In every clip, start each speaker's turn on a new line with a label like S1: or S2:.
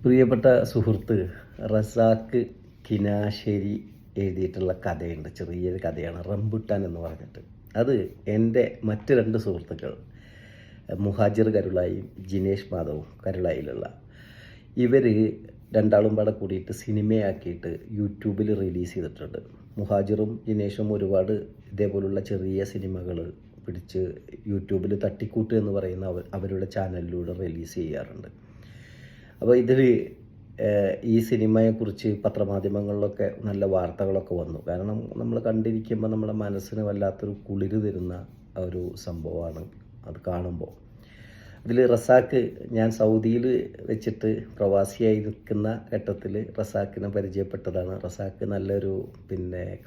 S1: പ്രിയപ്പെട്ട സുഹൃത്ത് റസാക്ക് കിനാശ്ശേരി എഴുതിയിട്ടുള്ള കഥയുണ്ട്. ചെറിയൊരു കഥയാണ്, റംബുട്ടാൻ എന്ന് പറഞ്ഞിട്ട്. അത് എൻ്റെ മറ്റ് രണ്ട് സുഹൃത്തുക്കൾ മുഹാജിർ കരുളായും ജിനേഷ് മാധവും കരുളായിലുള്ള ഇവർ രണ്ടാളും പാടെ കൂടിയിട്ട് സിനിമയാക്കിയിട്ട് യൂട്യൂബിൽ റിലീസ് ചെയ്തിട്ടുണ്ട്. മുഹാജിറും ജിനേഷും ഒരുപാട് ഇതേപോലുള്ള ചെറിയ സിനിമകൾ പിടിച്ച് യൂട്യൂബിൽ തട്ടിക്കൂട്ട് എന്ന് പറയുന്ന അവരുടെ ചാനലിലൂടെ റിലീസ് ചെയ്യാറുണ്ട്. അപ്പോൾ ഇതിൽ ഈ സിനിമയെക്കുറിച്ച് പത്രമാധ്യമങ്ങളിലൊക്കെ നല്ല വാർത്തകളൊക്കെ വന്നു. കാരണം നമ്മൾ കണ്ടിരിക്കുമ്പോൾ നമ്മുടെ മനസ്സിന് വല്ലാത്തൊരു കുളിര് തരുന്ന ഒരു സംഭവമാണ് അത് കാണുമ്പോൾ. അതിൽ റസാക്ക്, ഞാൻ സൗദിയിൽ വെച്ചിട്ട് പ്രവാസിയായി നിൽക്കുന്ന ഘട്ടത്തിൽ റസാക്കിനെ പരിചയപ്പെട്ടതാണ്. റസാക്ക് നല്ലൊരു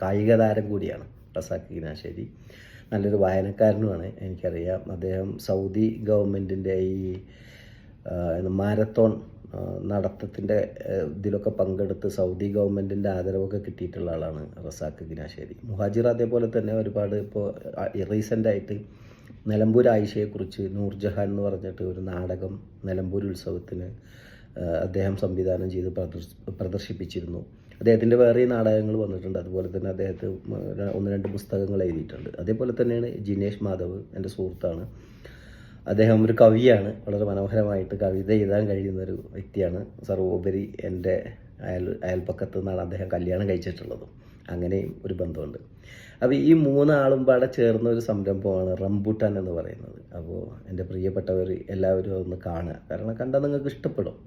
S1: കായിക താരം കൂടിയാണ്. റസാക്ക് കിനാശ്ശേരി നല്ലൊരു വായനക്കാരനുമാണ്. എനിക്കറിയാം, അദ്ദേഹം സൗദി ഗവൺമെൻറ്റിൻ്റെ ഈ മാരത്തോൺ നടത്തത്തിൻ്റെ ഇതിലൊക്കെ പങ്കെടുത്ത് സൗദി ഗവൺമെൻറ്റിൻ്റെ ആദരവൊക്കെ കിട്ടിയിട്ടുള്ള ആളാണ് റസാക്ക് കിനാശ്ശേരി. മുഹാജിർ അതേപോലെ തന്നെ ഒരുപാട് ഇപ്പോൾ റീസെൻ്റായിട്ട് നിലമ്പൂർ ആയിഷയെക്കുറിച്ച് നൂർജഹാൻ എന്ന് പറഞ്ഞിട്ട് ഒരു നാടകം നിലമ്പൂർ ഉത്സവത്തിന് അദ്ദേഹം സംവിധാനം ചെയ്ത് പ്രദർശിപ്പിച്ചിരുന്നു. അദ്ദേഹത്തിൻ്റെ വേറെ നാടകങ്ങൾ വന്നിട്ടുണ്ട്. അതുപോലെ തന്നെ അദ്ദേഹത്തെ 1-2 പുസ്തകങ്ങൾ എഴുതിയിട്ടുണ്ട്. അതേപോലെ തന്നെയാണ് ജിനേഷ് മാധവ്, എൻ്റെ സുഹൃത്താണ്. അദ്ദേഹം ഒരു കവിയാണ്. വളരെ മനോഹരമായിട്ട് കവിത എഴുതാൻ കഴിയുന്നൊരു വ്യക്തിയാണ്. സർവോപരി എൻ്റെ അയൽപ്പക്കത്തു നിന്നാണ് അദ്ദേഹം കല്യാണം കഴിച്ചിട്ടുള്ളതും. അങ്ങനെയും ഒരു ബന്ധമുണ്ട്. അപ്പോൾ ഈ 3 ആളും പാടെ ചേർന്ന ഒരു സംരംഭമാണ് റംബുട്ടാൻ എന്ന് പറയുന്നത്. അപ്പോൾ എൻ്റെ പ്രിയപ്പെട്ടവർ എല്ലാവരും അതൊന്ന് കാണുക. കാരണം കണ്ടാൽ നിങ്ങൾക്ക് ഇഷ്ടപ്പെടും.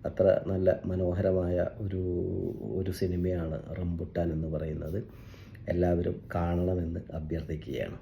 S1: അത്ര നല്ല മനോഹരമായ ഒരു സിനിമയാണ് റംബുട്ടാൻ എന്ന് പറയുന്നത്. എല്ലാവരും കാണണമെന്ന് അഭ്യർത്ഥിക്കുകയാണ്.